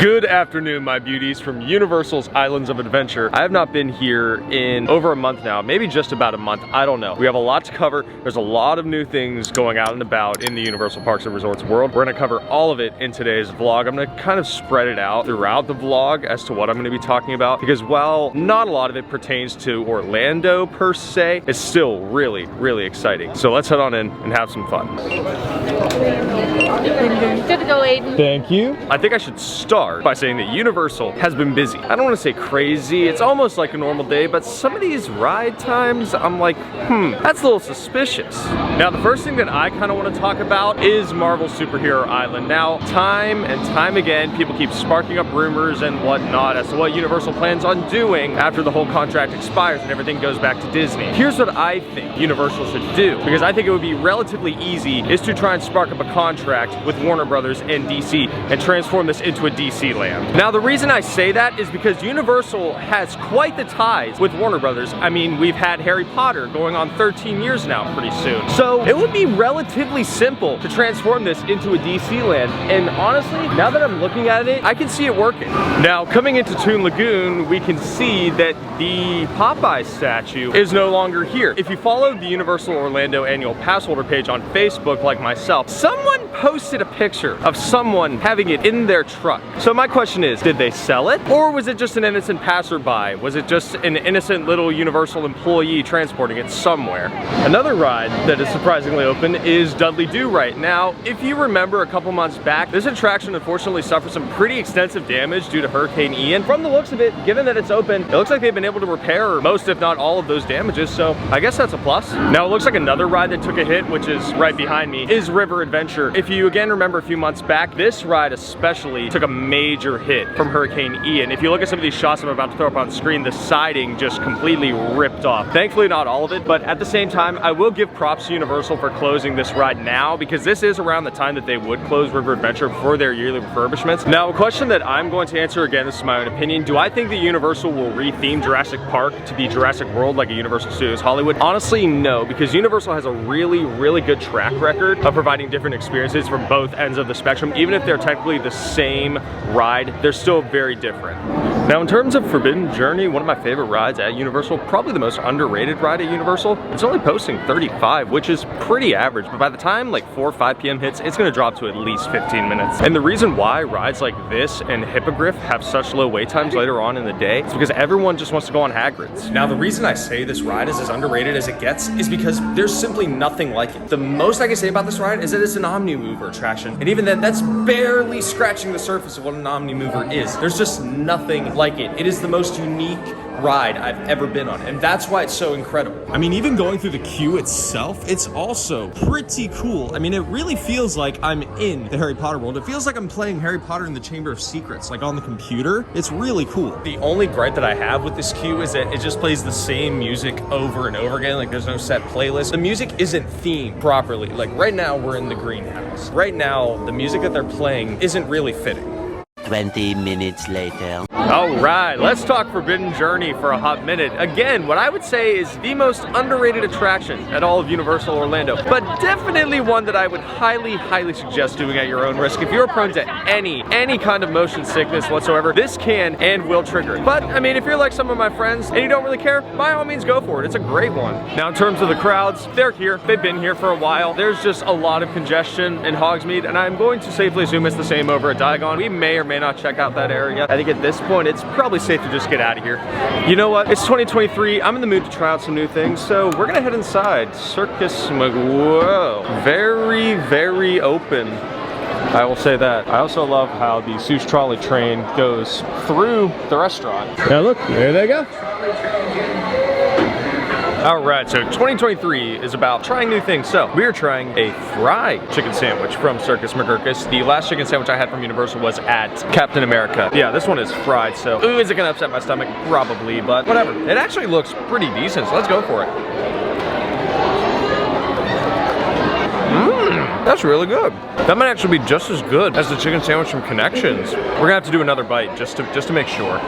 Good afternoon, my beauties, from Universal's Islands of Adventure. I have not been here in over a month now, maybe just about a month, I don't know. We have a lot to cover. There's a lot of new things going out and about in the Universal Parks and Resorts world. We're gonna cover all of it in today's vlog. I'm gonna kind of spread it out throughout the vlog as to what I'm gonna be talking about, because while not a lot of it pertains to Orlando per se, it's still really, really exciting. So let's head on in and have some fun. Good to go, Aiden. Thank you. I think I should start by saying that Universal has been busy. I don't want to say crazy, it's almost like a normal day, but some of these ride times, I'm like, that's a little suspicious. Now, the first thing that I kind of want to talk about is Marvel Superhero Island. Now, time and time again, people keep sparking up rumors and whatnot as to what Universal plans on doing after the whole contract expires and everything goes back to Disney. Here's what I think Universal should do, because I think it would be relatively easy, is to try and spark up a contract with Warner Brothers and DC and transform this into a DC land. Now, the reason I say that is because Universal has quite the ties with Warner Brothers. I mean, we've had Harry Potter going on 13 years now pretty soon. So it would be relatively simple to transform this into a DC land. And honestly, now that I'm looking at it, I can see it working. Now, coming into Toon Lagoon, we can see that the Popeye statue is no longer here. If you followed the Universal Orlando annual pass holder page on Facebook like myself, someone posted a picture of someone having it in their truck. So my question is, did they sell it? Or was it just an innocent passerby? Was it just an innocent little Universal employee transporting it somewhere? Another ride that is surprisingly open is Dudley Do-Right. Now, if you remember a couple months back, this attraction unfortunately suffered some pretty extensive damage due to Hurricane Ian. From the looks of it, given that it's open, it looks like they've been able to repair most, if not all, of those damages, so I guess that's a plus. Now, it looks like another ride that took a hit, which is right behind me, is River Adventure. If you again remember a few months back, this ride especially took a major hit from Hurricane Ian. If you look at some of these shots I'm about to throw up on the screen, the siding just completely ripped off. Thankfully, not all of it, but at the same time, I will give props to Universal for closing this ride now, because this is around the time that they would close River Adventure for their yearly refurbishments. Now, a question that I'm going to answer, again, this is my own opinion, do I think that Universal will re-theme Jurassic Park to be Jurassic World like a Universal Studios Hollywood? Honestly, no, because Universal has a really, really good track record of providing different experiences from both ends of the spectrum. Even if they're technically the same ride, they're still very different. Now, in terms of Forbidden Journey, one of my favorite rides at Universal, probably the most underrated ride at Universal, it's only posting 35, which is pretty average, but by the time like 4 or 5 p.m. hits, it's gonna drop to at least 15 minutes. And the reason why rides like this and Hippogriff have such low wait times later on in the day is because everyone just wants to go on Hagrid's. Now, the reason I say this ride is as underrated as it gets is because there's simply nothing like it. The most I can say about this ride is that it's an Omnimover attraction, and even then, that's barely scratching the surface of what an Omnimover is. There's just nothing like it. It is the most unique ride I've ever been on, and that's why it's so incredible. I mean, even going through the queue itself, it's also pretty cool. I mean, it really feels like I'm in the Harry Potter world. It feels like I'm playing Harry Potter in the Chamber of Secrets, like on the computer. It's really cool. The only gripe that I have with this queue is that it just plays the same music over and over again. Like, there's no set playlist. The music isn't themed properly. Like, right now, we're in the greenhouse. Right now, the music that they're playing isn't really fitting. 20 minutes later. All right, let's talk Forbidden Journey for a hot minute. Again, what I would say is the most underrated attraction at all of Universal Orlando, but definitely one that I would highly, highly suggest doing at your own risk. If you're prone to any kind of motion sickness whatsoever, this can and will trigger it. But, I mean, if you're like some of my friends and you don't really care, by all means, go for it. It's a great one. Now, in terms of the crowds, they're here. They've been here for a while. There's just a lot of congestion in Hogsmeade, and I'm going to safely assume it's the same over at Diagon. We may or may not check out that area. I think at this point, it's probably safe to just get out of here. You know what? It's 2023. I'm in the mood to try out some new things, so we're gonna head inside. Circus McGurkus. Very, very open. I will say that. I also love how the Seuss trolley train goes through the restaurant. Now look, there they go. Alright, so 2023 is about trying new things. So, we are trying a fried chicken sandwich from Circus McGurkus. The last chicken sandwich I had from Universal was at Captain America. Yeah, this one is fried, so ooh, is it gonna upset my stomach? Probably, but whatever. It actually looks pretty decent, so let's go for it. That's really good. That might actually be just as good as the chicken sandwich from Connections. We're gonna have to do another bite just to make sure.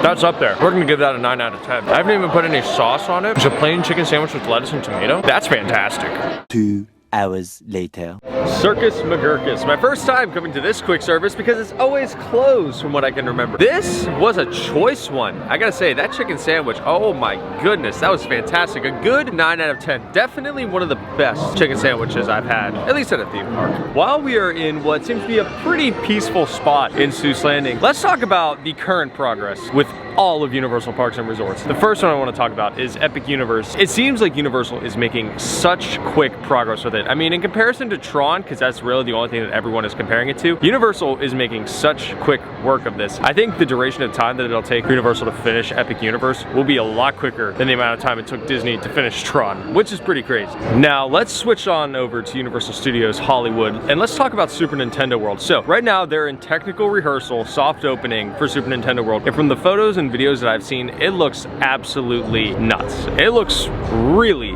That's up there. We're gonna give that a 9 out of 10. I haven't even put any sauce on it. It's a plain chicken sandwich with lettuce and tomato. That's fantastic. 2 hours later. Circus McGurkus. My first time coming to this quick service because it's always closed from what I can remember. This was a choice one. I gotta say, that chicken sandwich, oh my goodness, that was fantastic. A good 9 out of 10. Definitely one of the best chicken sandwiches I've had, at least at a theme park. While we are in what seems to be a pretty peaceful spot in Seuss Landing, let's talk about the current progress with all of Universal Parks and Resorts. The first one I want to talk about is Epic Universe. It seems like Universal is making such quick progress with it. I mean, in comparison to Tron, because that's really the only thing that everyone is comparing it to, Universal is making such quick work of this. I think the duration of time that it'll take for Universal to finish Epic Universe will be a lot quicker than the amount of time it took Disney to finish Tron, which is pretty crazy. Now, let's switch on over to Universal Studios Hollywood, and let's talk about Super Nintendo World. So, right now, they're in technical rehearsal, soft opening for Super Nintendo World, and from the photos and videos that I've seen, it looks absolutely nuts. It looks really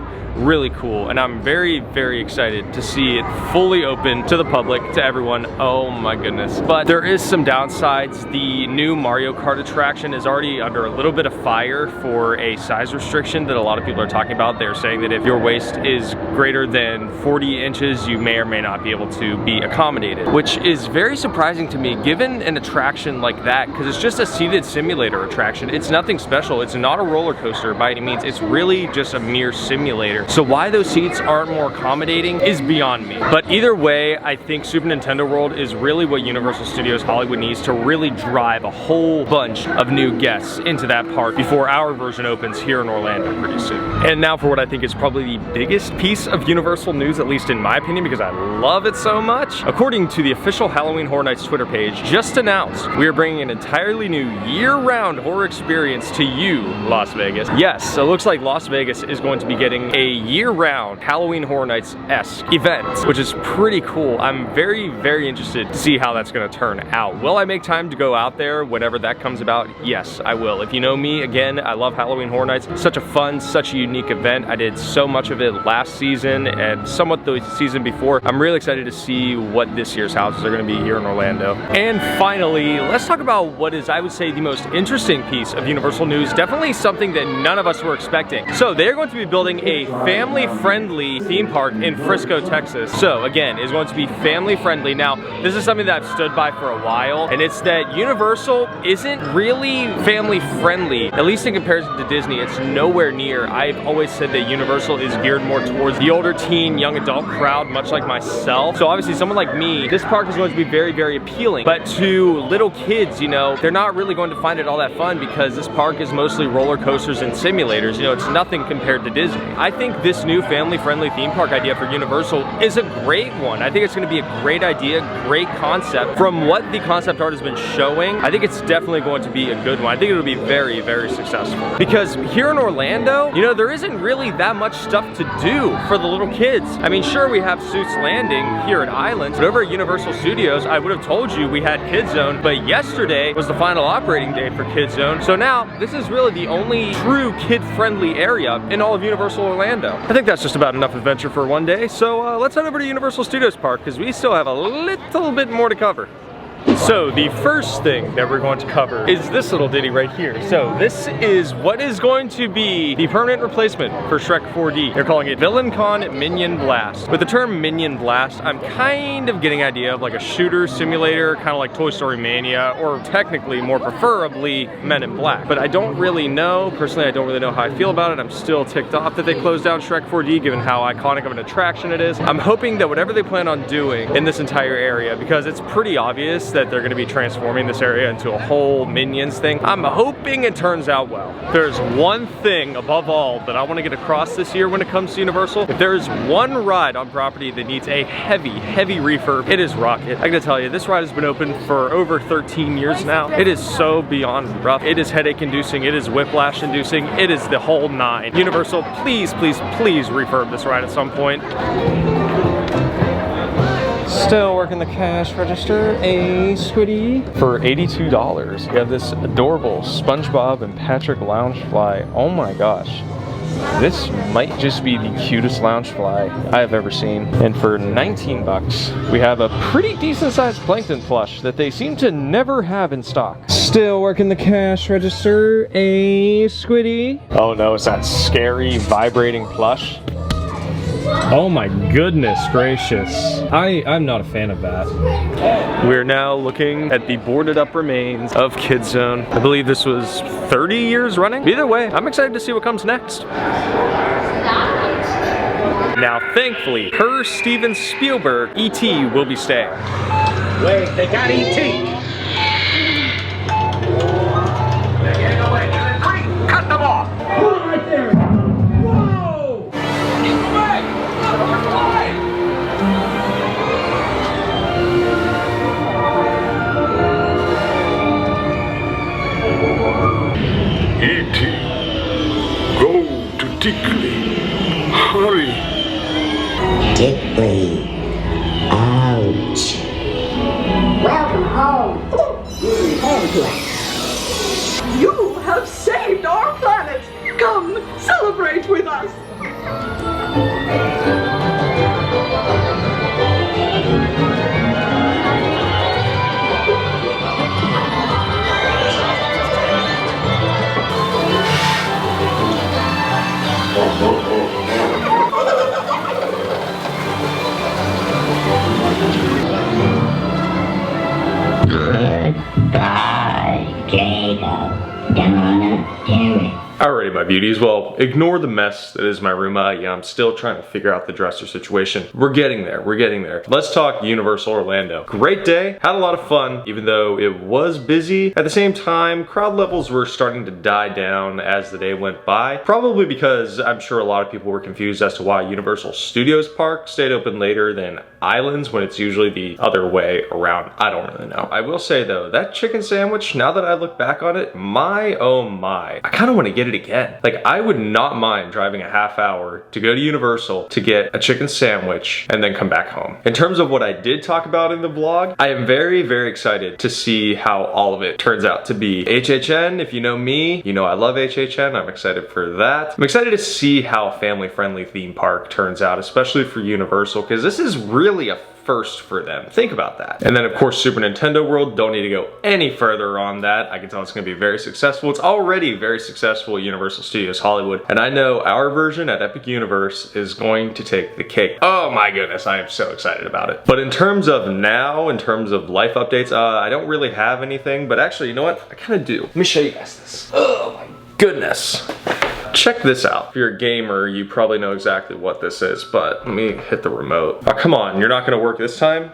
cool, and I'm very excited to see it fully open to the public, to everyone. Oh my goodness. But there is some downsides. The new Mario Kart attraction is already under a little bit of fire for a size restriction that a lot of people are talking about. They're saying that if your waist is greater than 40 inches, you may or may not be able to be accommodated, which is very surprising to me given an attraction like that, because it's just a seated simulator attraction. It's nothing special. It's not a roller coaster by any means. It's really just a mere simulator. So why those seats aren't more accommodating is beyond me. But either way, I think Super Nintendo World is really what Universal Studios Hollywood needs to really drive a whole bunch of new guests into that park before our version opens here in Orlando pretty soon. And now for what I think is probably the biggest piece of Universal news, at least in my opinion, because I love it so much. According to the official Halloween Horror Nights Twitter page, just announced we are bringing an entirely new year-round horror experience to you, Las Vegas. Yes, so it looks like Las Vegas is going to be getting a year-round Halloween Horror Nights-esque event, which is pretty cool. I'm very interested to see how that's going to turn out. Will I make time to go out there whenever that comes about? Yes, I will. If you know me, again, I love Halloween Horror Nights. Such a fun, such a unique event. I did so much of it last season and somewhat the season before. I'm really excited to see what this year's houses are going to be here in Orlando. And finally, let's talk about what is, I would say, the most interesting piece of Universal news. Definitely something that none of us were expecting. So they're going to be building a family-friendly theme park in Frisco, Texas. So again, it's going to be family-friendly. Now, this is something that I've stood by for a while, and it's that Universal isn't really family-friendly, at least in comparison to Disney. It's nowhere near. I've always said that Universal is geared more towards the older teen, young adult crowd, much like myself. So obviously, someone like me, this park is going to be very appealing. But to little kids, you know, they're not really going to find it all that fun because this park is mostly roller coasters and simulators. You know, it's nothing compared to Disney. I think this new family-friendly theme park idea for Universal is a great one. I think it's going to be a great idea, great concept. From what the concept art has been showing, I think it's definitely going to be a good one. I think it'll be very successful. Because here in Orlando, you know, there isn't really that much stuff to do for the little kids. I mean, sure, we have Seuss Landing here at Islands, but over at Universal Studios, I would have told you we had Kids Zone, but yesterday was the final operating day for Kids Zone. So now, this is really the only true kid-friendly area in all of Universal Orlando. I think that's just about enough adventure for one day, so let's head over to Universal Studios Park because we still have a little bit more to cover. So the first thing that we're going to cover is this little ditty right here. So this is what is going to be the permanent replacement for Shrek 4D. They're calling it VillainCon Minion Blast. With the term Minion Blast, I'm kind of getting an idea of like a shooter simulator, kind of like Toy Story Mania, or technically, more preferably, Men in Black. But I don't really know. Personally, I don't really know how I feel about it. I'm still ticked off that they closed down Shrek 4D, given how iconic of an attraction it is. I'm hoping that whatever they plan on doing in this entire area, because it's pretty obvious that they're going to be transforming this area into a whole Minions thing, I'm hoping it turns out well. There's one thing above all that I want to get across this year when it comes to Universal. If there's one ride on property that needs a heavy refurb, it is Rocket. I gotta tell you, this ride has been open for over 13 years now. It is so beyond rough. It is headache inducing. It is whiplash inducing. It is the whole nine. Universal, please refurb this ride at some point. Still working the cash register, a squiddy. For $82, we have this adorable SpongeBob and Patrick Loungefly. Oh my gosh. This might just be the cutest Loungefly I have ever seen. And for 19 bucks, we have a pretty decent sized Plankton plush that they seem to never have in stock. Still working the cash register, a squiddy. Oh no, it's that scary vibrating plush. Oh my goodness gracious. I'm not a fan of that. We're now looking at the boarded up remains of Kid Zone. I believe this was 30 years running. Either way, I'm excited to see what comes next. Now, thankfully, per Steven Spielberg, E.T. will be staying. Wait, they got E.T. They're getting away. Cut them off. Pull it right there. Whoa! Keep away! E.T. Go to Dickley. Hurry. Dickley. Ouch. Welcome home. Home to us. You have saved our planet! Come, celebrate with us! Goodbye, Jacob. Donna, Derek. Alrighty, my beauties. Well, ignore the mess that is my room. Yeah, I'm still trying to figure out the dresser situation. We're getting there. We're getting there. Let's talk Universal Orlando. Great day. Had a lot of fun, even though it was busy. At the same time, crowd levels were starting to die down as the day went by. Probably because I'm sure a lot of people were confused as to why Universal Studios Park stayed open later than Islands when it's usually the other way around. I don't really know. I will say though, that chicken sandwich, now that I look back on it, my oh my, I kind of want to get it again. Like, I would not mind driving a half hour to go to Universal to get a chicken sandwich and then come back home. In terms of what I did talk about in the vlog, I am very, very excited to see how all of it turns out to be. HHN, if you know me, you know I love HHN. I'm excited for that. I'm excited to see how family-friendly theme park turns out, especially for Universal, because this is really a first for them. Think about that. And then of course Super Nintendo World, don't need to go any further on that. I can tell it's gonna be very successful. It's already very successful at Universal Studios Hollywood. And I know our version at Epic Universe is going to take the cake. Oh my goodness, I am so excited about it. But in terms of now, in terms of life updates, I don't really have anything, but actually, you know what? I kind of do. Let me show you guys this. Oh my goodness. Check this out. If you're a gamer, you probably know exactly what this is, but let me hit the remote. Oh, come on, you're not gonna work this time?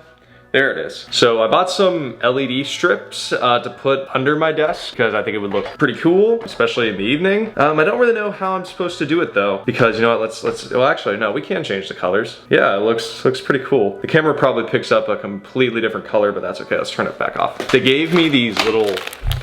There it is. So I bought some LED strips to put under my desk because I think it would look pretty cool, especially in the evening. I don't really know how I'm supposed to do it though, because you know what, well actually no, we can change the colors. Yeah, it looks pretty cool. The camera probably picks up a completely different color, but that's okay, let's turn it back off. They gave me these little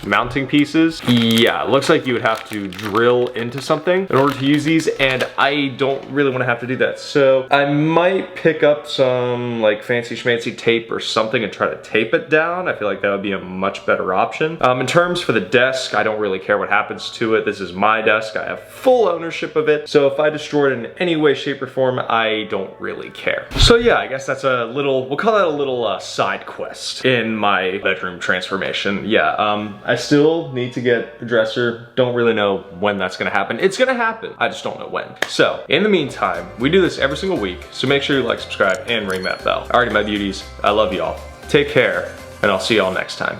mounting pieces. Yeah, it looks like you would have to drill into something in order to use these, and I don't really want to have to do that. So I might pick up some like fancy schmancy tape or something and try to tape it down. I feel like that would be a much better option. In terms for the desk, I don't really care what happens to it. This is my desk. I have full ownership of it. So if I destroy it in any way, shape, or form, I don't really care. So yeah, I guess that's a little, we'll call that a little side quest in my bedroom transformation. Yeah, I still need to get a dresser. Don't really know when that's gonna happen. It's gonna happen. I just don't know when. So in the meantime, we do this every single week. So make sure you like, subscribe, and ring that bell. Alrighty, my beauties. I love y'all. Take care, and I'll see y'all next time.